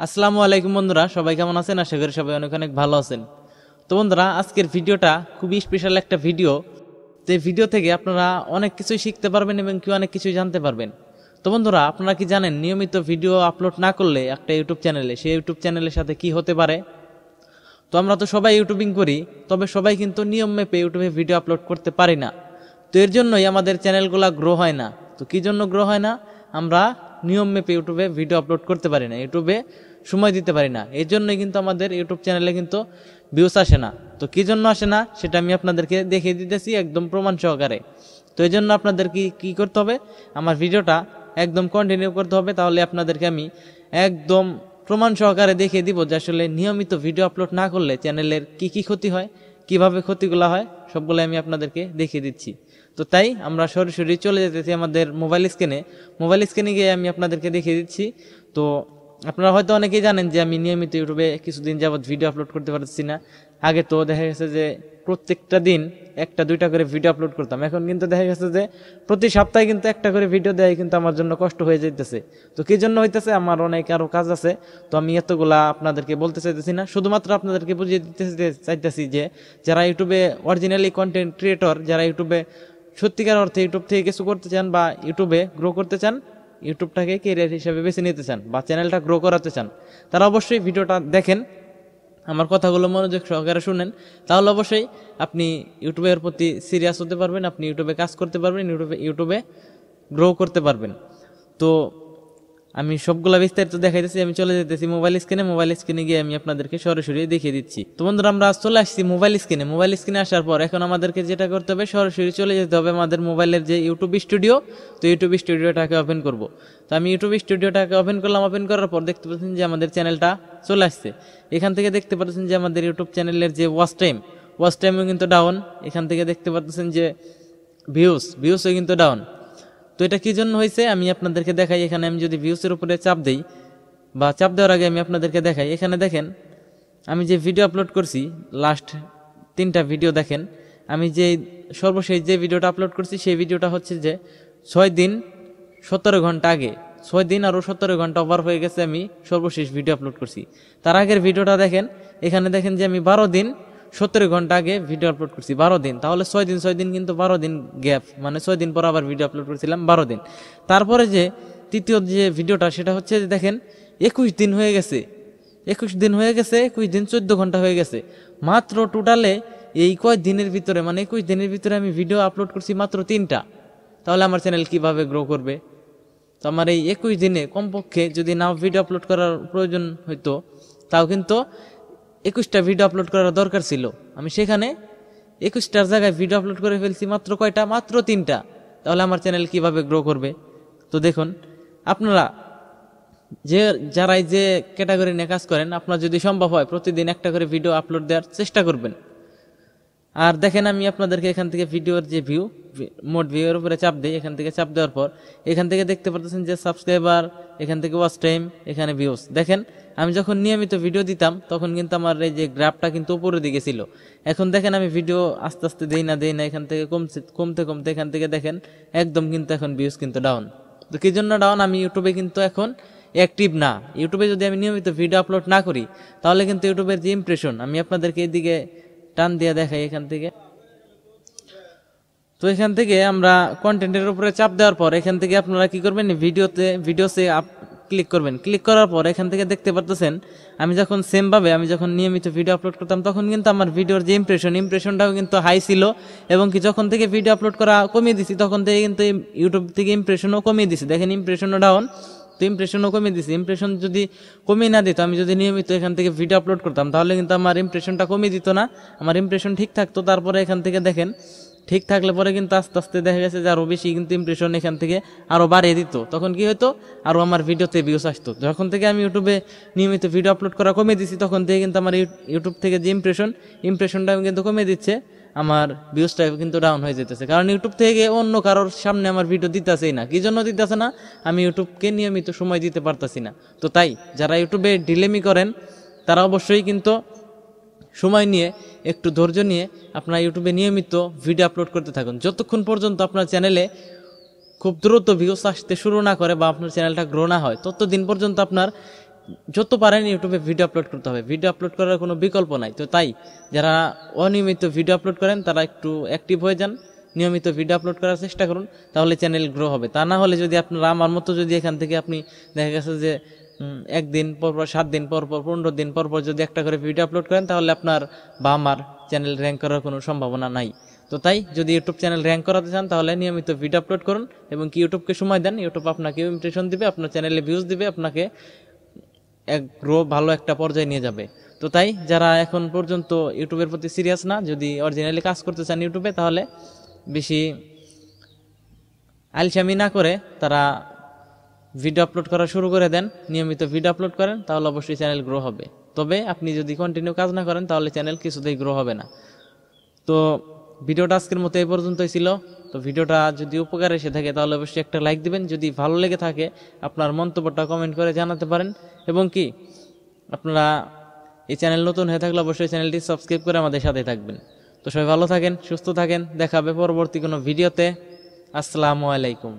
আসসালামু আলাইকুম বন্ধুরা, সবাই কেমন আছেন? আশা করি সবাই অনেক অনেক ভালো আছেন। তো বন্ধুরা, আজকের ভিডিওটা খুবই স্পেশাল একটা ভিডিও। যে ভিডিও থেকে আপনারা অনেক কিছুই শিখতে পারবেন এবং কি অনেক কিছুই জানতে পারবেন। তো বন্ধুরা, আপনারা কি জানেন নিয়মিত ভিডিও আপলোড না করলে একটা ইউটিউব চ্যানেলে, সেই ইউটিউব চ্যানেলের সাথে কি হতে পারে? তো আমরা তো সবাই ইউটিউবিং করি, তবে সবাই কিন্তু নিয়ম মেপে ইউটিউবে ভিডিও আপলোড করতে পারি না। তো এর জন্যই আমাদের চ্যানেলগুলো গ্রো হয় না। তো কি জন্য গ্রো হয় না? আমরা নিয়ম মেপে ইউটিউবে ভিডিও আপলোড করতে পারি না, ইউটিউবে সময় দিতে পারি না। এই জন্যই কিন্তু আমাদের ইউটিউব চ্যানেলে কিন্তু ভিউস আসে না। তো কি জন্য আসে না সেটা আমি আপনাদেরকে দেখিয়ে দিতেছি একদম প্রমাণ সহকারে। তো এই জন্য আপনাদের কি করতে হবে, আমার ভিডিওটা একদম কন্টিনিউ করতে হবে। তাহলে আপনাদেরকে আমি একদম প্রমাণ সহকারে দেখিয়ে দিব যে আসলে নিয়মিত ভিডিও আপলোড না করলে চ্যানেলের কি ক্ষতি হয়, কিভাবে ক্ষতিগুলো হয়, সবগুলো আমি আপনাদেরকে দেখিয়ে দিচ্ছি। তো তাই আমরা সরাসরি চলে যেতেছি আমাদের মোবাইল স্ক্রিনে গিয়ে আমি আপনাদেরকে দেখিয়ে দিচ্ছি। তো আপনারা হয়তো অনেকেই জানেন যে আমি নিয়মিত ইউটিউবে কিছুদিন যাবত ভিডিও আপলোড করতে পারছি না। আগে তো দেখা গেছে যে প্রত্যেকটা দিন একটা দুইটা করে ভিডিও আপলোড করতাম, এখন কিন্তু দেখা গেছে যে প্রতি সপ্তাহে কিন্তু একটা করে ভিডিও দেয় কিন্তু আমার জন্য কষ্ট হয়ে যাইতেছে। তো কি জন্য হইতেছে, আমার অনেক আরো কাজ আছে। তো আমি এতগুলা আপনাদেরকে বলতে চাইতেছি না, শুধুমাত্র আপনাদেরকে বুঝিয়ে দিতে চাইতেছি যে যারা ইউটিউবে অরিজিনালি কন্টেন্ট ক্রিয়েটর, যারা ইউটিউবে সত্যিকার অর্থে ইউটিউব থেকে কিছু করতে চান বা ইউটিউবে গ্রো করতে চান, ইউটিউবটাকে ক্যারিয়ার হিসেবে বেছে নিতে চান বা চ্যানেলটা গ্রো করাতে চান, তারা অবশ্যই ভিডিওটা দেখেন, আমার কথাগুলো মনোযোগ সহকারে শুনেন। তাহলে অবশ্যই আপনি ইউটিউবের প্রতি সিরিয়াস হতে পারবেন, আপনি ইউটিউবে কাজ করতে পারবেন, ইউটিউবে গ্রো করতে পারবেন। তো আমি সবগুলা বিস্তারিত দেখাইতেছি। আমি চলে যেতেছি মোবাইল স্ক্রিনে গিয়ে আমি আপনাদেরকে সরাসরি দেখিয়ে দিচ্ছি। তো বন্ধুরা, আমরা চলে আসছি মোবাইল স্ক্রিনে আসার পর এখন আমাদেরকে যেটা করতে হবে, সরাসরি চলে যেতে হবে আমাদের মোবাইলের যে ইউটিউব স্টুডিও। তো ইউটিউব স্টুডিওটাকে ওপেন করব। তো আমি ইউটিউব স্টুডিওটাকে ওপেন করলাম। ওপেন করার পর দেখতে পাচ্ছেন যে আমাদের চ্যানেলটা চলে আসছে। এখান থেকে দেখতে পাচ্ছেন যে আমাদের ইউটিউব চ্যানেলের যে ওয়াচ টাইমও কিন্তু ডাউন। এখান থেকে দেখতে পাচ্ছেন যে ভিউসও কিন্তু ডাউন। তো এটা কি জন্য হয়েছে আমি আপনাদেরকে দেখাই। এখানে আমি যদি ভিউসের উপরে চাপ দেই বা চাপ দেওয়ার আগে আমি আপনাদেরকে দেখাই, এখানে দেখেন আমি যে ভিডিও আপলোড করছি, লাস্ট 3টা ভিডিও দেখেন। আমি যে সর্বশেষ যে ভিডিওটা আপলোড করছি সেই ভিডিওটা হচ্ছে যে 6 দিন 17 ঘন্টা আগে, 6 দিন আরও 17 ঘন্টা ওভার হয়ে গেছে আমি সর্বশেষ ভিডিও আপলোড করছি। তার আগের ভিডিওটা দেখেন, এখানে দেখেন যে আমি 12 দিন 17 ঘন্টা আগে ভিডিও আপলোড করছি। 12 দিন, তাহলে 6 দিন কিন্তু 12 দিন গ্যাপ, মানে 6 দিন পর আবার ভিডিও আপলোড করেছিলাম 12 দিন। তারপরে যে তৃতীয় যে ভিডিওটা সেটা হচ্ছে যে দেখেন 21 দিন হয়ে গেছে, 21 দিন 14 ঘন্টা হয়ে গেছে। মাত্র টোটালে এই কয় দিনের ভিতরে, মানে 21 দিনের ভিতরে আমি ভিডিও আপলোড করছি মাত্র 3টা। তাহলে আমার চ্যানেল কিভাবে গ্রো করবে? তো আমার এই 21 দিনে কমপক্ষে যদি নাও ভিডিও আপলোড করার প্রয়োজন হইতো, তাও কিন্তু 21টা ভিডিও আপলোড করার দরকার ছিল। আমি সেখানে 21টার জায়গায় ভিডিও আপলোড করে ফেলছি মাত্র কয়টা? মাত্র 3টা। তাহলে আমার চ্যানেল কিভাবে গ্রো করবে? তো দেখুন, আপনারা যারা যে ক্যাটাগরি নিয়ে কাজ করেন, আপনার যদি সম্ভব হয় প্রতিদিন একটা করে ভিডিও আপলোড দেওয়ার চেষ্টা করবেন। আর দেখেন আমি আপনাদেরকে এখান থেকে ভিডিওর যে মোট ভিউর উপরে চাপ দিই। এখান থেকে চাপ দেওয়ার পর এখান থেকে দেখতে পাচ্ছেন যে সাবস্ক্রাইবার, এখান থেকে ওয়াচ টাইম, এখানে ভিউস। দেখেন আমি যখন নিয়মিত ভিডিও দিতাম তখন কিন্তু আমার এই যে গ্রাফটা কিন্তু উপরের দিকে ছিল। এখন দেখেন আমি ভিডিও আস্তে আস্তে দেই না, এখান থেকে কমতে এখান থেকে দেখেন একদম কিন্তু এখন ভিউস কিন্তু ডাউন। তো কি জন্য ডাউন? আমি ইউটিউবে কিন্তু এখন অ্যাক্টিভ না। ইউটিউবে যদি আমি নিয়মিত ভিডিও আপলোড না করি তাহলে কিন্তু ইউটিউবের যে ইমপ্রেশন, আমি আপনাদেরকে এইদিকে টান দিয়ে দেখাই এখান থেকে। তো এখান থেকে আমরা কন্টেন্টের উপরে চাপ দেওয়ার পর এখান থেকে আপনারা কি করবেন, ভিডিওসে ক্লিক করবেন। ক্লিক করার পর এখান থেকে দেখতে পাচ্ছেন আমি যখন নিয়মিত ভিডিও আপলোড করতাম তখন কিন্তু আমার ভিডিওর যে ইমপ্রেশনটাও কিন্তু হাই ছিল, এবং কি যখন থেকে ভিডিও আপলোড করা কমিয়ে দিছি তখন থেকে কিন্তু ইউটিউব থেকে ইমপ্রেশনও কমিয়ে দিছি। দেখেন ইমপ্রেশনও ডাউন। তো ইমপ্রেশনও কমিয়ে দিছি। ইমপ্রেশন যদি কমিয়ে না দিত, আমি যদি নিয়মিত এখান থেকে ভিডিও আপলোড করতাম তাহলে কিন্তু আমার ইমপ্রেশনটা কমিয়ে দিত না, আমার ইমপ্রেশন ঠিক থাকতো। তারপরে এখান থেকে দেখেন ঠিক থাকলে পরে কিন্তু আস্তে আস্তে দেখা গেছে যে আরো বেশি কিন্তু ইমপ্রেশন এখান থেকে আরো বাড়িয়ে দিত। তখন কি হতো, আরো আমার ভিডিওতে ভিউস আসতো। যখন থেকে আমি ইউটিউবে নিয়মিত ভিডিও আপলোড করা কমিয়ে দিছি তখন থেকে কিন্তু আমার ইউটিউব থেকে যে ইমপ্রেশনটা কিন্তু কমিয়ে দিচ্ছে, আমার ভিউজটা কিন্তু ডাউন হয়ে যেতেছে। কারণ ইউটিউব থেকে অন্য কারোর সামনে আমার ভিডিও দিতেছেই না। কি জন্য দিতেছে না? আমি ইউটিউবকে নিয়মিত সময় দিতে পারতেছি না। তো তাই যারা ইউটিউবে ডিলেমি করেন তারা অবশ্যই কিন্তু সময় নিয়ে, একটু ধৈর্য নিয়ে আপনারা ইউটিউবে নিয়মিত ভিডিও আপলোড করতে থাকুন। যতক্ষণ পর্যন্ত আপনার চ্যানেলে খুব দ্রুত ভিউস আসতে শুরু না করে বা আপনার চ্যানেলটা গ্রো না হয়, ততদিন পর্যন্ত আপনার যত পারেন ইউটিউবে ভিডিও আপলোড করতে হবে, ভিডিও আপলোড করার কোনো বিকল্প নাই। তো তাই যারা অনিয়মিত ভিডিও আপলোড করেন তারা একটু অ্যাক্টিভ হয়ে যান, নিয়মিত ভিডিও আপলোড করার চেষ্টা করুন, তাহলে চ্যানেল গ্রো হবে। তা না হলে যদি আপনারা আমার মতো যদি এখান থেকে আপনি দেখা গেছে যে একদিন পরপর, 7 দিন পরপর, 15 দিন পরপর যদি একটা করে ভিডিও আপলোড করেন, তাহলে আপনার বা আমার চ্যানেল র্যাঙ্ক করার কোনো সম্ভাবনা নাই। তো তাই যদি ইউটিউব চ্যানেল র্যাঙ্ক করাতে চান তাহলে নিয়মিত ভিডিও আপলোড করুন এবং কি ইউটিউবকে সময় দেন। ইউটিউব আপনাকে ইমপ্রেশন দিবে, আপনার চ্যানেলে ভিউজ দিবে, আপনাকে এক গ্রো ভালো একটা পর্যায়ে নিয়ে যাবে। তো তাই যারা এখন পর্যন্ত ইউটিউবের প্রতি সিরিয়াস না, যদি অরিজিনালি কাজ করতে চান ইউটিউবে, তাহলে বেশি আলসামি না করে তারা ভিডিও আপলোড করা শুরু করে দেন, নিয়মিত ভিডিও আপলোড করেন, তাহলে অবশ্যই চ্যানেল গ্রো হবে। তবে আপনি যদি কন্টিনিউ কাজ না করেন তাহলে চ্যানেল কিছুতেই গ্রো হবে না। তো ভিডিওটা আজকের মতো এই পর্যন্তই ছিল। তো ভিডিওটা যদি উপকার এসে থাকে তাহলে অবশ্যই একটা লাইক দিবেন। যদি ভালো লেগে থাকে আপনার মন্তব্যটা কমেন্ট করে জানাতে পারেন, এবং কি আপনারা এই চ্যানেল নতুন হয়ে থাকলে অবশ্যই চ্যানেলটি সাবস্ক্রাইব করে আমাদের সাথে থাকবেন। তো সবাই ভালো থাকেন, সুস্থ থাকেন, দেখা হবে পরবর্তী কোনো ভিডিওতে। আসসালামু আলাইকুম।